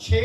6।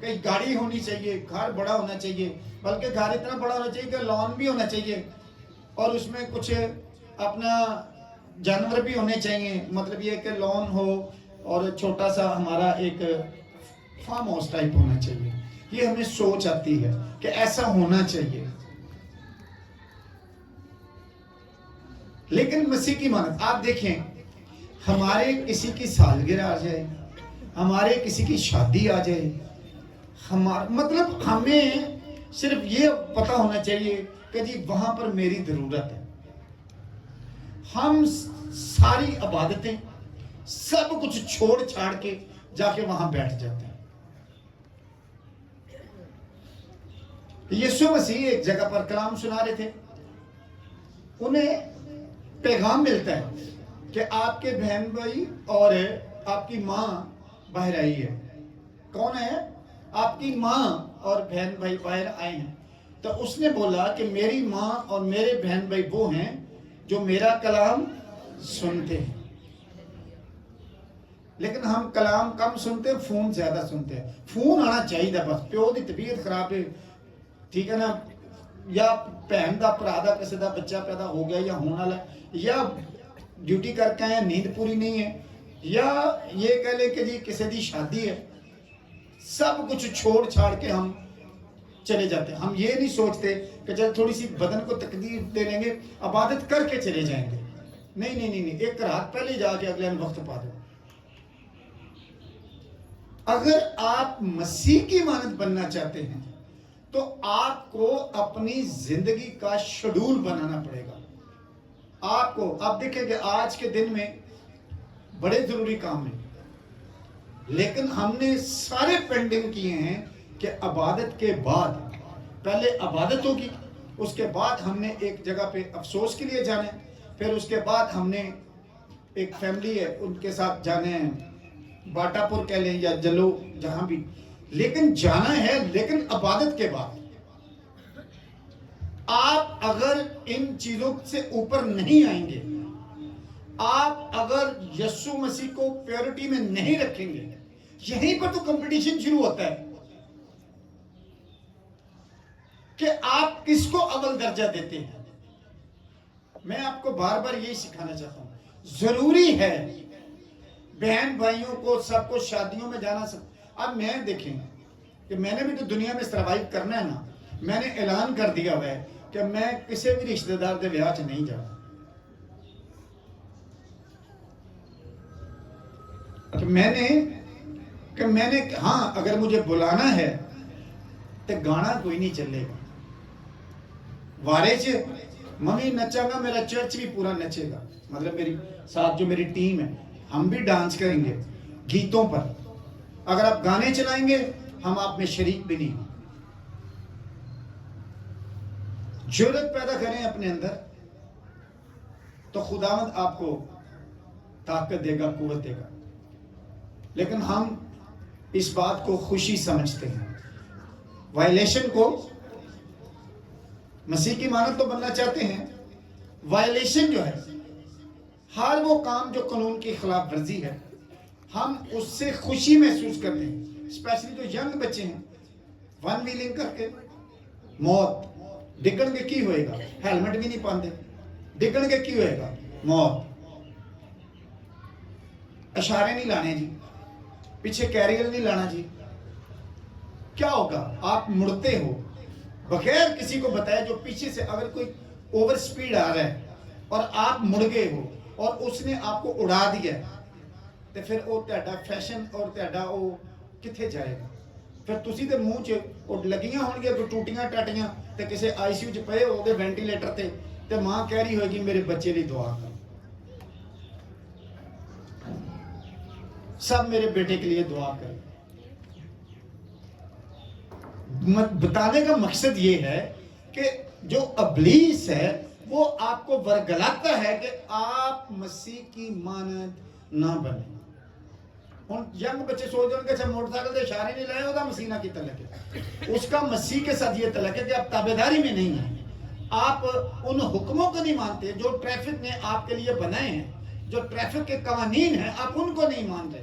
کہیں گاڑی ہونی چاہیے, گھر بڑا ہونا چاہیے, بلکہ گھر اتنا بڑا ہونا چاہیے کہ لان بھی ہونا چاہیے, اور اس میں کچھ اپنا جانور بھی ہونے چاہیے. مطلب یہ کہ لان ہو اور چھوٹا سا ہمارا ایک فارم ہاؤس ٹائپ ہونا چاہیے. یہ ہمیں سوچ آتی ہے کہ ایسا ہونا چاہیے. لیکن مسیح کی مانت آپ دیکھیں, ہمارے کسی کی سالگرہ آ جائے, ہمارے کسی کی شادی آ جائے, مطلب ہمیں صرف یہ پتا ہونا چاہیے کہ جی وہاں پر میری ضرورت ہے. ہم ساری عبادتیں سب کچھ چھوڑ چھاڑ کے جا کے وہاں بیٹھ جاتے ہیں. یسوع مسیح ایک جگہ پر کلام سنا رہے تھے, انہیں پیغام ملتا ہے کہ آپ کے بہن بھائی اور آپ کی ماں باہر آئی ہے. کون ہے؟ آپ کی ماں اور بہن بھائی باہر آئے ہیں. تو اس نے بولا کہ میری ماں اور میرے بہن بھائی وہ ہیں جو میرا کلام سنتے ہیں. لیکن ہم کلام کم سنتے ہیں, فون زیادہ سنتے ہیں. فون آنا چاہیے تھا بس. پیو دی طبیعت خراب ہے, ٹھیک ہے نا, یا بہن دا بھرا دا کسی دا بچہ پیدا ہو گیا یا ہونے والا, یا ڈیوٹی کر کے آئے نیند پوری نہیں ہے, یا یہ کہہ لے کہ جی کسی دی شادی ہے, سب کچھ چھوڑ چھاڑ کے ہم چلے جاتے ہیں. ہم یہ نہیں سوچتے کہ چل تھوڑی سی بدن کو تکلیف دے لیں گے, عبادت کر کے چلے جائیں گے. نہیں نہیں نہیں, ایک رات پہلے جا کے اگلے وقت پا دو. اگر آپ مسیح کی مانند بننا چاہتے ہیں تو آپ کو اپنی زندگی کا شیڈول بنانا پڑے گا. آپ کو, آپ دیکھیں کہ آج کے دن میں بڑے ضروری کام ہیں, لیکن ہم نے سارے پینڈنگ کیے ہیں کہ عبادت کے بعد, پہلے عبادت ہوگی, اس کے بعد ہم نے ایک جگہ پہ افسوس کے لیے جانا ہے, پھر اس کے بعد ہم نے ایک فیملی ہے ان کے ساتھ جانے ہیں, باٹا پور کہہ لیں یا جلو جہاں بھی, لیکن جانا ہے. لیکن عبادت کے بعد آپ اگر ان چیزوں سے اوپر نہیں آئیں گے, آپ اگر یسوع مسیح کو پیورٹی میں نہیں رکھیں گے, یہیں پر تو کمپٹیشن شروع ہوتا ہے کہ آپ کس کو اول درجہ دیتے ہیں. میں آپ کو بار بار یہی سکھانا چاہتا ہوں, ضروری ہے بہن بھائیوں کو سب کو شادیوں میں جانا. اب میں دیکھیں کہ میں نے بھی تو دنیا میں سروائیو کرنا ہے نا. میں نے اعلان کر دیا ہوا ہے کہ میں کسی بھی رشتہ دار دے بیاہ چ نہیں جانا. میں نے ہاں اگر مجھے بلانا ہے تو گانا کوئی نہیں چلے گا. وارے چ ممی نچا گا, میرا چرچ بھی پورا نچے گا. مطلب میری ساتھ جو میری ٹیم ہے ہم بھی ڈانس کریں گے گیتوں پر. اگر آپ گانے چلائیں گے ہم آپ میں شریک بھی نہیں. جرأت پیدا کریں اپنے اندر تو خداوند آپ کو طاقت دے گا, قوت دے گا. لیکن ہم اس بات کو خوشی سمجھتے ہیں, وائلیشن کو. مسیح کی مانند تو بننا چاہتے ہیں, وائلیشن جو ہے ہر وہ کام جو قانون کی خلاف ورزی ہے ہم اس سے خوشی محسوس کرتے ہیں. اسپیشلی جو ینگ بچے ہیں, ون ویلنگ کر کے موت, ڈگن کے کی ہوئے گا, ہیلمٹ بھی نہیں پاندے, ڈگن کے کی ہوئے گا موت. اشارے نہیں لانے جی, پیچھے کیریئر نہیں لانا جی. کیا ہوگا؟ آپ مڑتے ہو بغیر کسی کو بتائے. جو پیچھے سے اگر کوئی اوور سپیڈ آ رہا ہے اور آپ مڑ گئے ہو اور اس نے آپ کو اڑا دیا تو پھر وہ تہاڈا فیشن اور تہاڈا وہ کتھے جائے گا؟ پھر تسی دے منہ چ لگیاں ہون گے ٹوٹیاں ٹاٹیاں تے کسے آئی سی یو چ پئے ہو گے وینٹیلیٹر تے ماں کہہ رہی ہوئے گی میرے بچے ਲਈ دعا کر, سب میرے بیٹے کے لیے دعا کریں. بتانے کا مقصد یہ ہے کہ جو ابلیس ہے وہ آپ کو ورگلاتا ہے کہ آپ مسیح کی مانند نہ بنیں. ہوں ینگ بچے سوچ رہے ہیں کہ اچھا موٹر سائیکل سے اشارے نہیں لائے, ہوگا مسیح نہ کی تعلق ہے. اس کا مسیح کے ساتھ یہ تعلق ہے کہ آپ تابعداری میں نہیں ہیں, آپ ان حکموں کو نہیں مانتے جو ٹریفک نے آپ کے لیے بنائے ہیں, جو ٹریفک کے قوانین ہیں آپ ان کو نہیں مان رہے.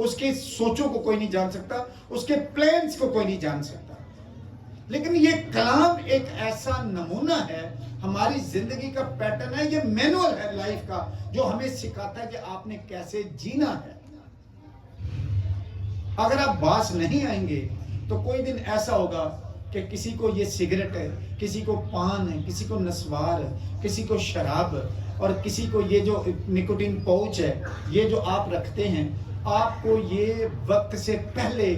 اس کے سوچوں کو کوئی نہیں جان سکتا, اس کے پلانز کو کوئی نہیں جان سکتا. لیکن یہ کلام ایک ایسا نمونہ ہے, ہماری زندگی کا پیٹرن ہے, یہ مینول ہے لائف کا, جو ہمیں سکھاتا ہے کہ آپ نے کیسے جینا ہے. اگر آپ باس نہیں آئیں گے تو کوئی دن ایسا ہوگا کہ کسی کو یہ سگریٹ ہے, کسی کو پان ہے, کسی کو نسوار ہے, کسی کو شراب, اور کسی کو یہ جو نکوٹین پاؤچ ہے, یہ جو آپ رکھتے ہیں, آپ کو یہ وقت سے پہلے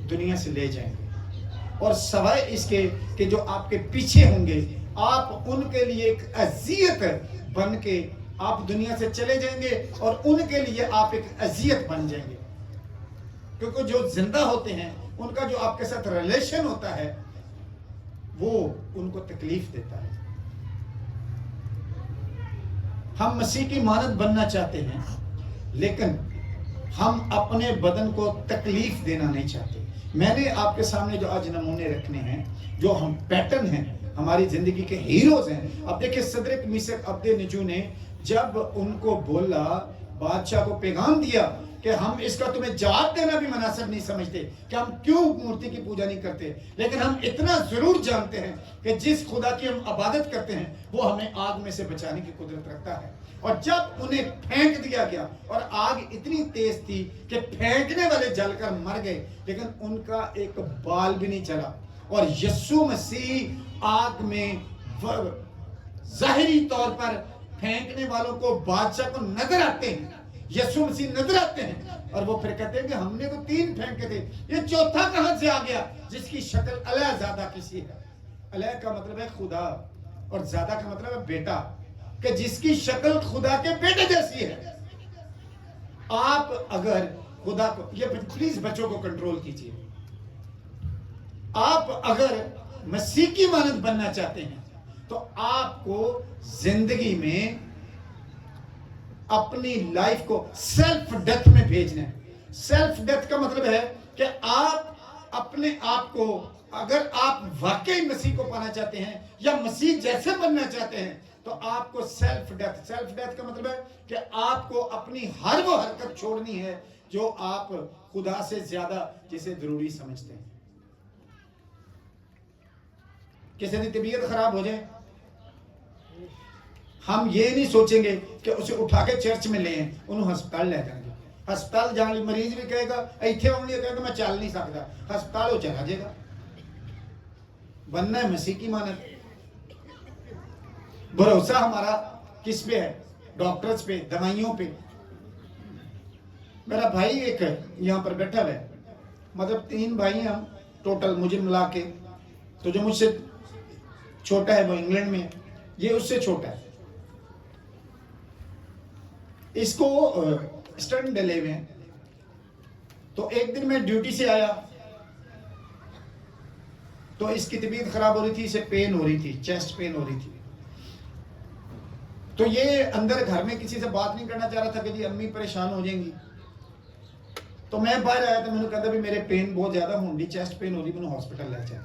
دنیا سے لے جائیں گے. اور سوائے اس کے کہ جو آپ کے پیچھے ہوں گے, آپ ان کے لیے ایک اذیت بن کے آپ دنیا سے چلے جائیں گے, اور ان کے لیے آپ ایک اذیت بن جائیں گے. کیونکہ جو زندہ ہوتے ہیں ان کا جو آپ کے ساتھ ریلیشن ہوتا ہے وہ ان کو تکلیف دیتا ہے. ہم مسیح کی مانند بننا چاہتے ہیں, لیکن ہم اپنے بدن کو تکلیف دینا نہیں چاہتے. میں نے آپ کے سامنے جو آج نمونے رکھنے ہیں, جو ہم پیٹرن ہیں, ہماری زندگی کے ہیروز ہیں. اب دیکھیں صدرک میشک عبدنجو نے جب ان کو بولا, بادشاہ کو پیغام دیا کہ ہم اس کا تمہیں جواب دینا بھی مناسب نہیں سمجھتے کہ ہم کیوں مورتی کی پوجا نہیں کرتے, لیکن ہم اتنا ضرور جانتے ہیں کہ جس خدا کی ہم عبادت کرتے ہیں وہ ہمیں آگ میں سے بچانے کی قدرت رکھتا ہے. اور جب انہیں پھینک دیا گیا, اور آگ اتنی تیز تھی کہ پھینکنے والے جل کر مر گئے, لیکن ان کا ایک بال بھی نہیں چلا. اور یسوع مسیح آگ میں ظاہری طور پر پھینکنے والوں کو, بادشاہ کو نظر آتے ہیں, یسوع مسیح نظر آتے ہیں, اور وہ پھر کہتے ہیں کہ ہم نے تو 3 پھینکے تھے, یہ چوتھا کہاں سے آ گیا جس کی شکل علیہ زیادہ کسی ہے. علیہ کا مطلب ہے خدا, اور زیادہ کا مطلب ہے بیٹا, کہ جس کی شکل خدا کے بیٹے جیسی ہے. آپ اگر خدا کو, یہ پلیز بچوں کو کنٹرول کیجئے, آپ اگر مسیح کی مانند بننا چاہتے ہیں تو آپ کو زندگی میں اپنی لائف کو سیلف ڈیتھ میں بھیجنا ہے. سیلف ڈیتھ کا مطلب ہے کہ آپ اپنے آپ کو, اگر آپ واقعی مسیح کو پانا چاہتے ہیں یا مسیح جیسے بننا چاہتے ہیں, تو آپ کو سیلف ڈیتھ. سیلف ڈیتھ کا مطلب ہے کہ آپ کو اپنی ہر وہ حرکت چھوڑنی ہے جو آپ خدا سے زیادہ جسے ضروری سمجھتے ہیں. کسی کی طبیعت خراب ہو جائے, ہم یہ نہیں سوچیں گے کہ اسے اٹھا کے چرچ میں لیں, انہوں ہسپتال لے جائیں گے. ہسپتال جانے مریض بھی کہے گا ایتھے آنے لئے کہے گا میں چل نہیں سکتا, ہسپتال ہو چلا جائے گا. بننا ہے مسیح کی مانند. بھروسہ ہمارا کس پہ ہے؟ ڈاکٹرز پہ, دوائیوں پہ. میرا بھائی ایک یہاں پر بیٹھا ہے, مطلب 3 بھائی ہیں ہم ٹوٹل مجھے ملا کے, تو جو مجھ سے چھوٹا ہے وہ انگلینڈ میں, یہ اس سے چھوٹا ہے. اس کو اسٹنٹ ڈلے ہوئے ہیں. تو ایک دن میں ڈیوٹی سے آیا تو اس کی طبیعت خراب ہو رہی تھی, اسے پین ہو رہی تھی, چیسٹ پین ہو رہی تھی. تو یہ اندر گھر میں کسی سے بات نہیں کرنا چاہ رہا تھا کہ جی امی پریشان ہو جائیں گی. تو میں باہر آیا تو میں نے کہا بھی میرے پین بہت زیادہ ہوں رہی, چیسٹ پین ہو رہی, میں نے ہاسپٹل لے جائے.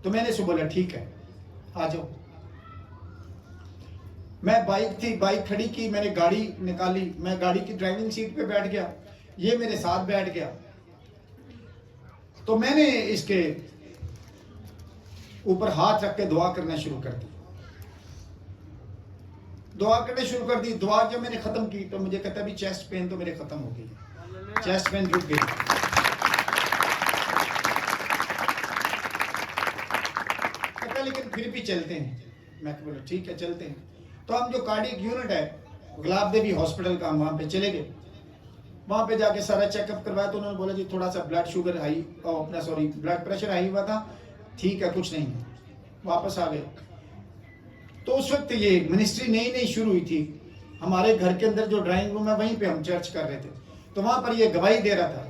تو میں نے اسے بولا ٹھیک ہے آ جاؤ. میں بائک تھی, بائک کھڑی کی, میں نے گاڑی نکالی, میں گاڑی کی ڈرائیونگ سیٹ پہ بیٹھ گیا, یہ میرے ساتھ بیٹھ گیا. تو میں نے اس کے اوپر ہاتھ رکھ کے دعا کرنا شروع کر دی. دعا کرنے شروع کر دی. دعا جب میں نے ختم کی تو مجھے کہتا بھی چیسٹ پین تو میرے ختم ہو گئی, چیسٹ پین رک گئی. کہتا لیکن پھر بھی چلتے ہیں. میں بولا ٹھیک ہے چلتے ہیں. تو ہم جو کارڈیک یونٹ ہے گلاب دیوی ہاسپٹل کا, ہم وہاں پہ چلے گئے. وہاں پہ جا کے سارا چیک اپ کروایا تو انہوں نے بولا جی تھوڑا سا blood sugar high, blood pressure high ہوا تھا, ٹھیک ہے کچھ نہیں. واپس آ گئے. تو اس وقت یہ منسٹری نئی نئی شروع ہوئی تھی. ہمارے گھر کے اندر جو ڈرائنگ روم ہے وہیں پہ ہم چرچ کر رہے تھے. تو وہاں پر یہ گواہی دے رہا تھا.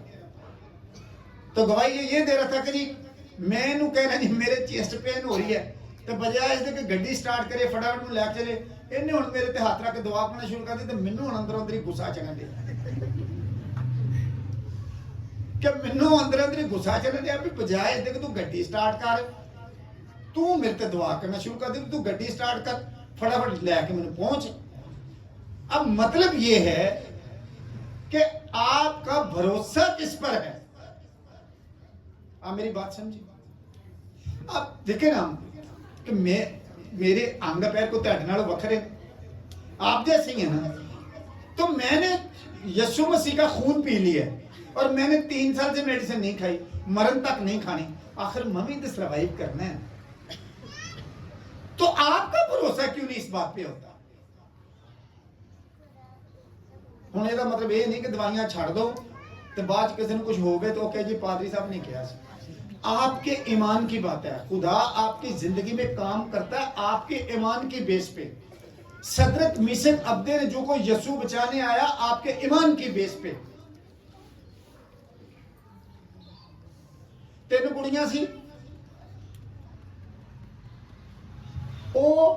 تو گواہی یہ دے رہا تھا کہ جی میں نو کہنا جی میرے چیسٹ پین ہو رہی ہے, تو بجائے اس دے کہ گڈی سٹارٹ کرے فٹافٹ لے چلے, انہیں ہن میرے تے ہاتھ رکھ کے دعا کرنا شروع کر دی. تو مینوں ہن اندر اندر ہی غصہ چڑھن دیا کہ مینوں اندر اندر ہی غصہ چڑھن دیا بھی بجائے اس دے کہ تو گڈی سٹارٹ کر, تو میرے تے دعا کرنا شروع کر دی. تو گڈی سٹارٹ کر فٹافٹ لے کے مینوں پہنچ. اب مطلب یہ ہے کہ آپ کا بھروسہ کس پر ہے. آپ میری بات سمجھیں. آپ دیکھیں نا کہ میرے انگ پیر کو تہاڈے نال وکھرے آپ جیسے ہی ہیں نا. تو میں نے یسوع مسیح کا خون پی لیا ہے اور میں نے 3 سال سے میڈیسن نہیں کھائی, مرن تک نہیں کھانی, آخر ممی تو سروائیو کرنا ہے. تو آپ کا بھروسہ کیوں نہیں اس بات پہ ہوتا؟ ہوں یہ مطلب یہ نہیں کہ دوائیاں چھڑ دو تو بعد کسی نے کچھ ہو گئے تو جی پادری صاحب نے کیا. آپ کے ایمان کی بات ہے. خدا آپ کی زندگی میں کام کرتا ہے آپ کے ایمان کی بیس پہ. صدرک میشک ابدنیگو کو یسوع بچانے آیا آپ کے ایمان کی بیس پہ. 3 کڑیاں سی, وہ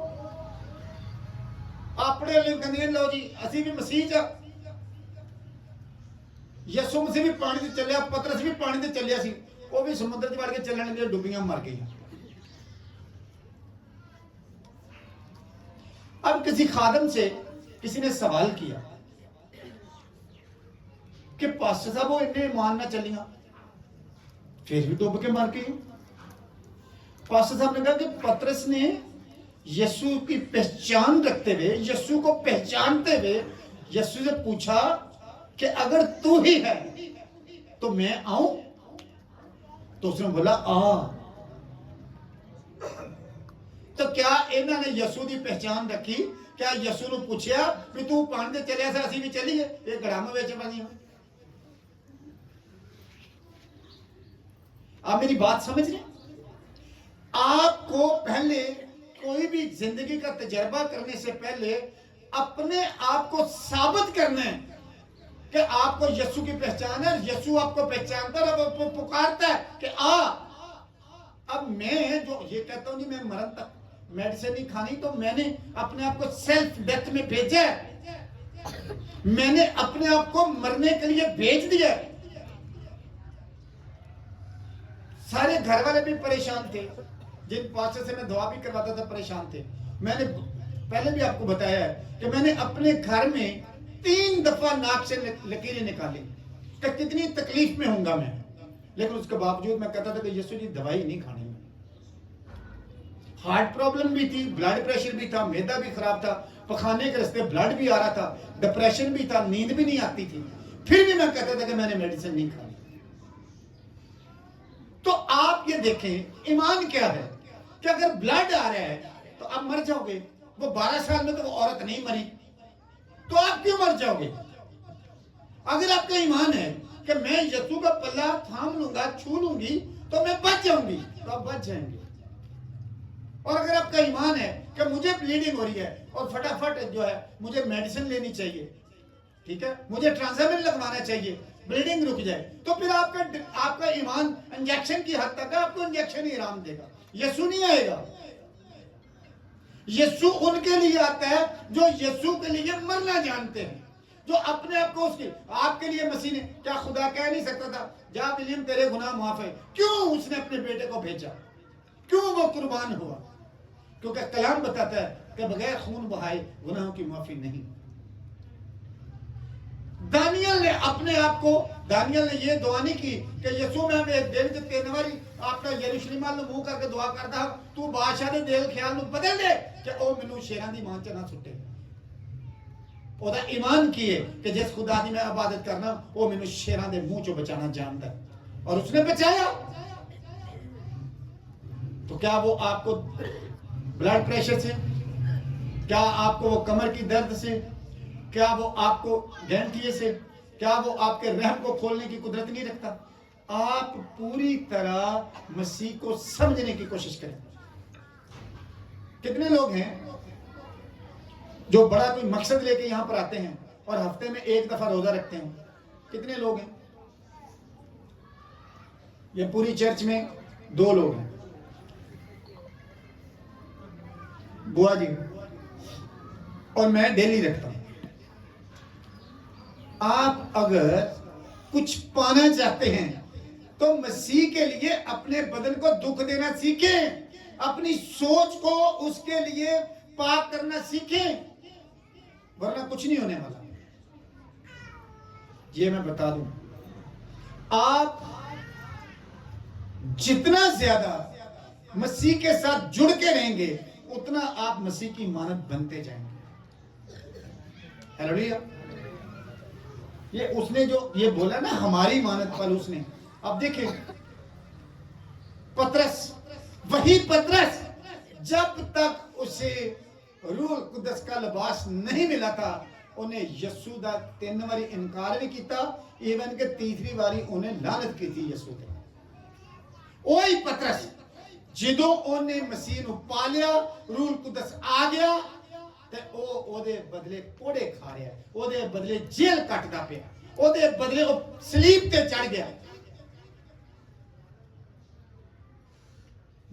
اپنے لیے کہندیاں لو جی اسی بھی مسیح چا. یسوع مسیح بھی پانی تے چلیا, پترس بھی پانی تے چلیا سی, وہ بھی سمندر چ وڑ کے چلن لگے, ڈوبیاں مر گئی. اب کسی خادم سے کسی نے سوال کیا کہ پاسٹر صاحب وہ اتنے ایمان نہ چلیاں پھر بھی ڈوب کے مر گئی. پاسٹر صاحب نے کہا کہ پترس نے یسوع کی پہچان رکھتے ہوئے, یسوع کو پہچانتے ہوئے یسوع سے پوچھا کہ اگر تو ہی ہے تو میں آؤں؟ تو اس نے بولا آ. تو کیا انہوں نے یسوع کی پہچان رکھی؟ کیا یسوع نے پوچھا کہ تو پانی تے چلیا سا اسی بھی چلیے؟ یہ گڑام وچ بنی. آپ میری بات سمجھ رہے ہیں؟ آپ کو پہلے کوئی بھی زندگی کا تجربہ کرنے سے پہلے اپنے آپ کو ثابت کرنا ہے کہ آپ کو یسوع کی پہچان ہے. یسوع آپ کو پہچانتا ہے, آپ کو پکارتا ہے کہ آ. اب میں جو یہ کہتا ہوں جی میں مرن تک میڈیسن نہیں کھانی, تو میں نے اپنے آپ کو سیلف ڈیتھ میں بھیجا ہے. میں نے اپنے آپ کو مرنے کے لیے بھیج دیا. سارے گھر والے بھی پریشان تھے, جن پاسٹر سے میں دعا بھی کرواتا تھا پریشان تھے. میں نے پہلے بھی آپ کو بتایا ہے کہ میں نے اپنے گھر میں 3 دفعہ ناک سے لکیریں نکالی کہ کتنی تکلیف میں ہوں گا میں, لیکن اس کے باوجود میں کہتا تھا کہ یسوع جی دوائی نہیں کھانی. ہارٹ پرابلم بھی تھی, بلڈ پریشر بھی تھا, میدا بھی خراب تھا, پخانے کے راستے بلڈ بھی آ رہا تھا, ڈپریشن بھی تھا, نیند بھی نہیں آتی تھی, پھر بھی میں کہتا تھا کہ میں نے میڈیسن نہیں کھانی. تو آپ یہ دیکھیں ایمان کیا ہے کہ اگر بلڈ آ رہا ہے تو آپ مر جاؤ گے. وہ 12 سال میں تو وہ عورت نہیں مری, تو آپ کیوں مر جاؤ گے؟ اگر آپ کا ایمان ہے کہ میں یسوع کا پلہ تھام لوں گا, چھو لوں گی تو میں بچ جاؤں گی, تو آپ بچ جائیں گے. اور اگر آپ کا ایمان ہے کہ مجھے بلیڈنگ ہو رہی ہے اور فٹافٹ جو ہے مجھے میڈیسن لینی چاہیے, ٹھیک ہے, مجھے ٹرانسامن لگوانا چاہیے, بلیڈنگ رک جائے, تو پھر آپ کا ایمان انجیکشن کی حد تک ہے, آپ کو انجیکشن ہی آرام دے گا. یسوع نہیں آئے گا. یسوع ان کے لیے آتا ہے جو یسوع کے لیے مرنا جانتے ہیں, جو اپنے آپ کو اس کی. آپ کے لیے مسیح نے کیا خدا کہہ نہیں سکتا تھا جا ولیم تیرے گناہ معاف ہے؟ کیوں اس نے اپنے بیٹے کو بھیجا؟ کیوں وہ قربان ہوا؟ کیونکہ کلام بتاتا ہے کہ بغیر خون بہائے گناہوں کی معافی نہیں. دانیال نے اپنے آپ کو, دانیال نے یہ دعا نہیں کی کہ یسوع میں دل تیرنے والی اپنا یروشلم والوں منہ کر کے دعا کرتا تو بادشاہ دے دل خیال نو بدل دے کہ او مینوں شیراں دی مان چ نہ سٹے. او دا ایمان کی ہے کہ جس خدا دی میں عبادت کرنا وہ مینوں شیراں دے منہ چوں بچانا جانتا ہے, اور اس نے بچایا. تو کیا وہ آپ کو بلڈ پریشر سے, کیا آپ کو وہ کمر کی درد سے, کیا وہ آپ کو گینٹیے سے, کیا وہ آپ کے رحم کو کھولنے کی قدرت نہیں رکھتا؟ آپ پوری طرح مسیح کو سمجھنے کی کوشش کریں. کتنے لوگ ہیں جو بڑا کوئی مقصد لے کے یہاں پر آتے ہیں اور ہفتے میں 1 دفعہ روزہ رکھتے ہیں؟ کتنے لوگ ہیں؟ یہ پوری چرچ میں 2 لوگ ہیں, بوا جی اور میں ڈیلی رکھتا ہوں. آپ اگر کچھ پانا چاہتے ہیں تو مسیح کے لیے اپنے بدن کو دکھ دینا سیکھیں, اپنی سوچ کو اس کے لیے پاک کرنا سیکھیں, ورنہ کچھ نہیں ہونے والا. یہ میں بتا دوں، آپ جتنا زیادہ مسیح کے ساتھ جڑ کے رہیں گے اتنا آپ مسیح کی مانند بنتے جائیں گے. ہیلویا. یہ اس نے جو یہ بولا نا ہماری مانند، پالوس نے. اب دیکھیں پترس، وہی پترس جب تک اسے روح القدس کا لباس نہیں ملا تھا انہیں یسوع دا 3 باری انکار بھی کیتا، ایون کہ تیسری باری انہیں لعنت کی تھی یسوع تے. وہی پترس جدوں انہیں مسیح نو پا لیا، روح القدس آ گیا تے او دے بدلے کوڑے کھا رہا ہے، او دے بدلے جیل کٹدا پیا، او دے بدلے او صلیب تے چڑھ گیا.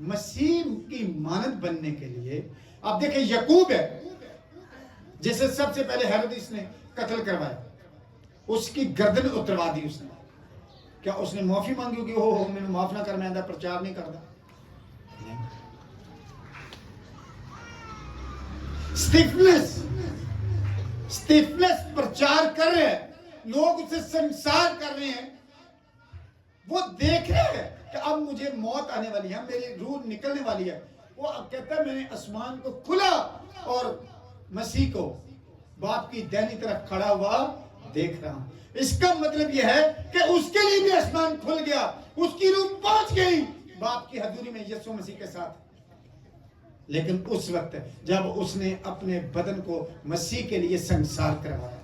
مسیح کی مانند بننے کے لیے اب دیکھیں یعقوب ہے جسے سب سے پہلے ہیرودیس نے قتل کروایا، اس کی گردن اتروا دی اس نے. کیا اس نے معافی مانگی ہوگی ہو میں معاف نہ کر، میں اندر پرچار نہیں کرتا؟ سٹیفنس پرچار کر رہے ہیں، لوگ اسے سنسار کر رہے ہیں، وہ دیکھ رہے ہیں کہ اب مجھے موت آنے والی ہے، میری روح نکلنے والی ہے. وہ کہتا ہے میں نے آسمان کو کھلا اور مسیح کو باپ کی دہنی طرف کھڑا ہوا دیکھ رہا ہوں. اس کا مطلب یہ ہے کہ اس کے لیے بھی آسمان کھل گیا، اس کی روح پہنچ گئی باپ کی حضوری میں یسوع مسیح کے ساتھ. لیکن اس وقت جب اس نے اپنے بدن کو مسیح کے لیے سنسار کروایا.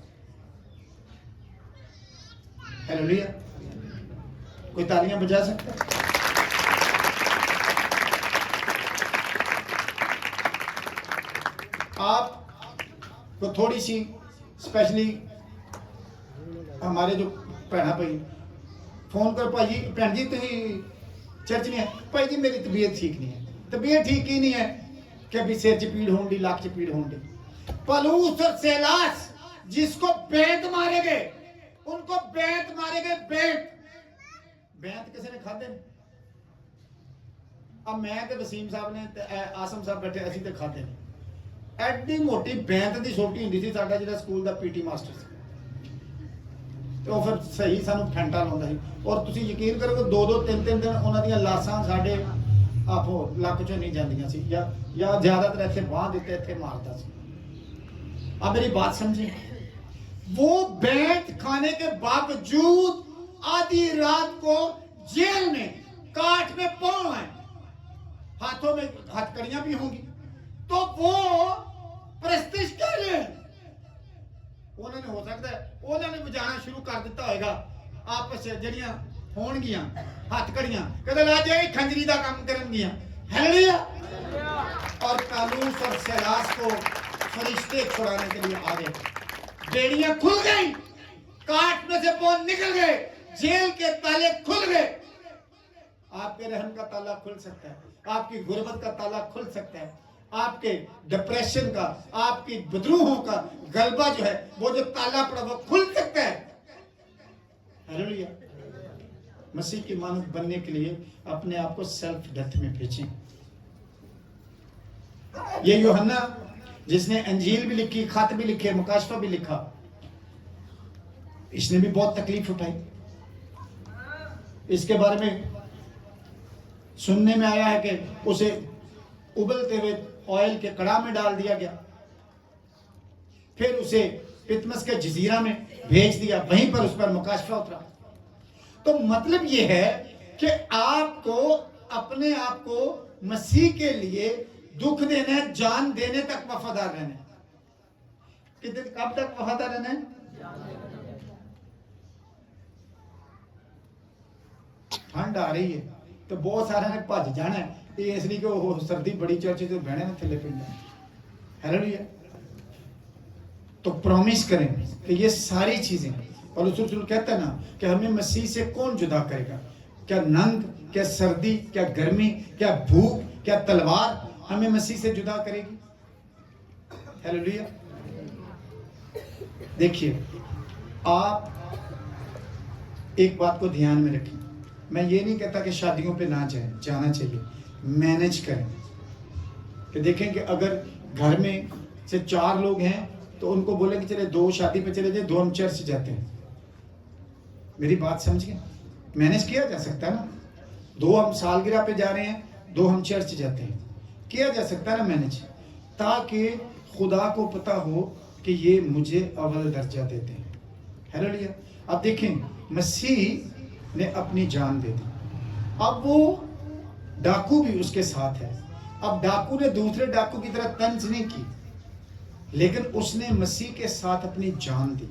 ہیلویا. کوئی تالیاں بجا سکتا ہے؟ آپ کو تھوڑی سی اسپیشلی ہمارے جو بہنا بھائی فون کر بھائی بہن جی تھی چرچ نہیں ہے، بھائی جی میری طبیعت ٹھیک نہیں ہے. طبیعت ٹھیک ہی نہیں ہے کہ ابھی سر چ پیڑ ہوں گی، لاکھ چ پیڑ ہوں گی. پلوس اور سیلاس جس کو بیت مارے گئے، ان کو بیت مارے گئے. بیت کسی نے کھاتے نہیں. اب میں تے وسیم صاحب نے آسم صاحب بیٹھے اسی تے کھاتے نہیں. ایڈی موٹی بیت دی چھوٹی ہوندی سی ساڈا جڑا سکول دا پی ٹی ماسٹر سی، تے او پھر صحیح سانو پھینٹا لاوندا سی. اور تسی یقین کرو کہ 2-2 3-3 دن انہاں دیاں لاساں ساڈے آپو لک چوں نہیں جاندیاں سی، یا زیادہ تر ایتھے باہ دیتے ایتھے مارتا سی. اب میری بات سمجھیں، وہ بیت کھانے کے باوجود آدھی رات کو جیل میں کاٹ میں پاؤں ہیں، ہاتھوں میں ہتھ کڑیاں بھی ہوں گی، تو وہ پرستش کر رہے ہیں. انہوں نے ہو سکتا ہے انہوں نے بجانا شروع کر دیتا ہوئے گا آپس جڑیاں ہون گیاں ہاتھ کڑیاں کہتے لا جائے کھنجری دا کام کرن گیاں. ہیلیلویا. اور پالوس اور سیلاس کو فرشتے چھڑانے کے لیے آ گئے. بیڑیاں کھل گئی، کاٹ میں سے پون نکل گئے، جیل کے تالے کھل گئے. آپ کے رحم کا تالا کھل سکتا ہے، آپ کی غربت کا تالا کھل سکتا ہے، آپ کے ڈپریشن کا، آپ کی بدروہوں کا غلبہ جو ہے وہ جو تالا پڑا وہ کھل سکتا ہے. ہیلیلویا. مسیح کی مانند بننے کے لیے اپنے آپ کو سیلف ڈیتھ میں بھیجیں. یہ یوحنا جس نے انجیل بھی لکھی، خط بھی لکھے، مکاشفہ بھی لکھا، اس نے بھی بہت تکلیف اٹھائی. اس کے بارے میں سننے میں آیا ہے کہ اسے ابلتے ہوئے آئل کے کڑاہ میں ڈال دیا گیا، پھر اسے پتمس کے جزیرہ میں بھیج دیا، وہیں پر اس پر مکاشفہ اترا. تو مطلب یہ ہے کہ آپ کو اپنے آپ کو مسیح کے لیے دکھ دینا ہے، جان دینے تک وفادار رہنا ہے. کب تک وفادار رہنا ہے؟ ٹھنڈ آ رہی ہے تو بہت سارے نے بھج جانا ہے، یہ اس لیے کہ وہ سردی بڑی چرچ تو بہنے میں تھلے پہ. ہیلیلویا. تو پرومس کریں کہ یہ ساری چیزیں پالوس رسول کہتا ہے نا کہ ہمیں مسیح سے کون جدا کرے گا؟ کیا ننگ، کیا سردی، کیا گرمی، کیا بھوک، کیا تلوار ہمیں مسیح سے جدا کرے گی؟ ہیلیلویا. دیکھیے آپ ایک بات کو دھیان میں رکھیں، میں یہ نہیں کہتا کہ شادیوں پہ نہ جائیں، جانا چاہیے، مینج کریں. کہ دیکھیں کہ اگر گھر میں سے 4 لوگ ہیں تو ان کو بولیں کہ چلے 2 شادی پہ چلے جائیں، 2 ہم چرچ جاتے ہیں. میری بات سمجھ گئے؟ مینج کیا جا سکتا ہے نا. 2 ہم سالگرہ پہ جا رہے ہیں, 2 ہم چرچ جاتے ہیں, کیا جا سکتا ہے نا مینج, تاکہ خدا کو پتا ہو کہ یہ مجھے اول درجہ دیتے ہیں. ہیلیلویا. اب دیکھیں مسیح نے اپنی جان دے دی. اب وہ ڈاکو بھی اس کے ساتھ ہے. اب ڈاکو نے دوسرے ڈاکو کی طرح طنز نہیں کی, لیکن اس نے مسیح کے ساتھ اپنی جان دی.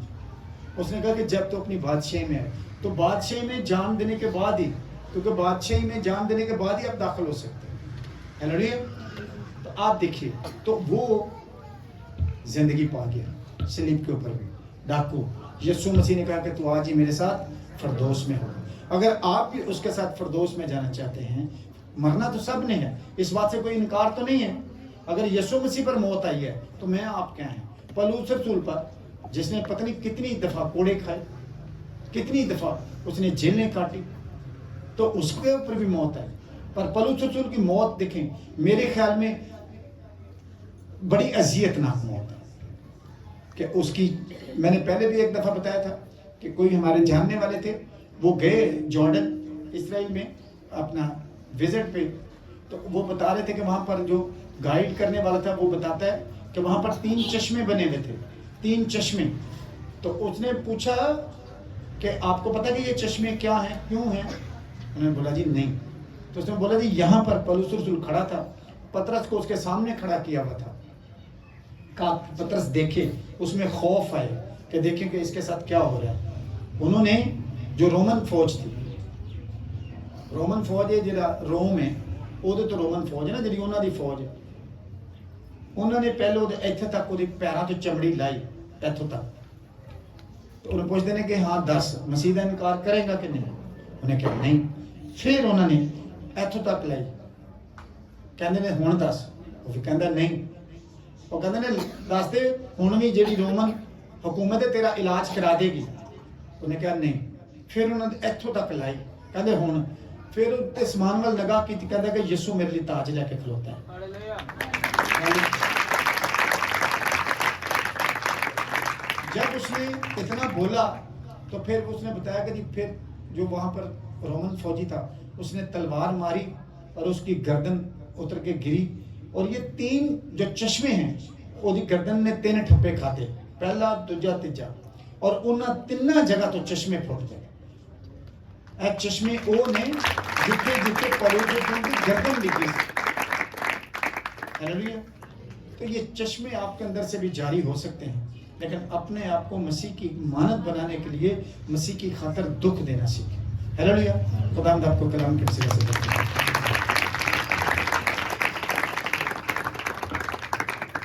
اس نے کہا کہ جب تو اپنی بادشاہی میں ہے, تو بادشاہی میں جان دینے کے بعد ہی, کیونکہ بادشاہی میں جان دینے کے بعد ہی آپ داخل ہو سکتے ہیں. ہیلیلویا. تو آپ دیکھیے, تو وہ زندگی پا گیا صلیب کے اوپر بھی. ڈاکو یسوع مسیح نے کہا کہ تو آج ہی میرے ساتھ فردوس میں ہو. اگر آپ بھی اس کے ساتھ فردوس میں جانا چاہتے ہیں, مرنا تو سب نے ہے, اس بات سے کوئی انکار تو نہیں ہے. اگر یسوع مسیح پر موت آئی ہے تو میں آپ کیا ہیں؟ پولس رسول پر, جس نے پتہ نہیں کتنی دفعہ کوڑے کھائے, کتنی دفعہ اس نے جیلیں کاٹی, تو اس کے اوپر بھی موت آئی. پر پولس رسول کی موت دیکھیں, میرے خیال میں بڑی اذیت ناک موت ہے. کہ اس کی, میں نے پہلے بھی ایک دفعہ بتایا تھا کہ کوئی ہمارے جاننے والے تھے, وہ گئے جارڈن اسرائیل میں اپنا وزٹ پہ, تو وہ بتا رہے تھے کہ وہاں پر جو گائیڈ کرنے والا تھا وہ بتاتا ہے کہ وہاں پر 3 چشمے بنے ہوئے تھے, 3 چشمے. تو اس نے پوچھا کہ آپ کو پتا کہ یہ چشمے کیا ہیں, کیوں ہیں؟ انہوں نے بولا جی نہیں. تو اس نے بولا جی یہاں پر پولس رسول کھڑا تھا, پترس کو اس کے سامنے کھڑا کیا ہوا تھا. کہا پترس دیکھے, اس میں خوف آئے کہ دیکھیں کہ اس کے ساتھ کیا ہو رہا ہے. انہوں نے, جو رومن فوج تھی, رومن فوج ہے جڑا روم ہے, وہ تو رومن فوج ہے نا, جی انہوں دی فوج ہے, انہوں نے پہلے ایتھے تک وہ پیروں تو چمڑی لائی ایتھوں تک. تو انہیں پوچھتے ہیں کہ ہاں دس, مسیح کا انکار کرے گا کہ نہیں؟ انہیں کہا نہیں. پھر انہوں نے ایتھوں تک لائی, کہندے نے ہن دس, وہ بھی کہندا نہیں. وہ کہندے نے دس دے ہن بھی جیڑی رومن حکومت ہے تیرا علاج کرا دے گی. انہیں کہا نہیں. پھر انہوں نے ایتھوں تک لائی, کہندے ہن. پھر اسمان وال نگاہ کی, کہندا کہ یسوع میرے لیے تاج لے کے کھلوتا ہے. جب اس نے اتنا بولا تو پھر اس نے بتایا کہ جی پھر جو وہاں پر رومن فوجی تھا, اس نے تلوار ماری اور اس کی گردن اتر کے گری. اور یہ 3 جو چشمے ہیں وہ گردن نے 3 ٹھپے کھاتے, پہلا دوجا تیجا, اور انہاں 3 جگہ تو چشمے پھٹ گئے. اے چشمے او نے جتنے جتنے پولس رسول کی گردن لگی. ہیلیلویا. تو یہ چشمے آپ کے اندر سے بھی جاری ہو سکتے ہیں, لیکن اپنے آپ کو مسیح کی مانت بنانے کے لیے مسیح کی خاطر دکھ دینا سیکھیں. ہیلیلویا. خدا آپ کو کلام کے وسیلے سے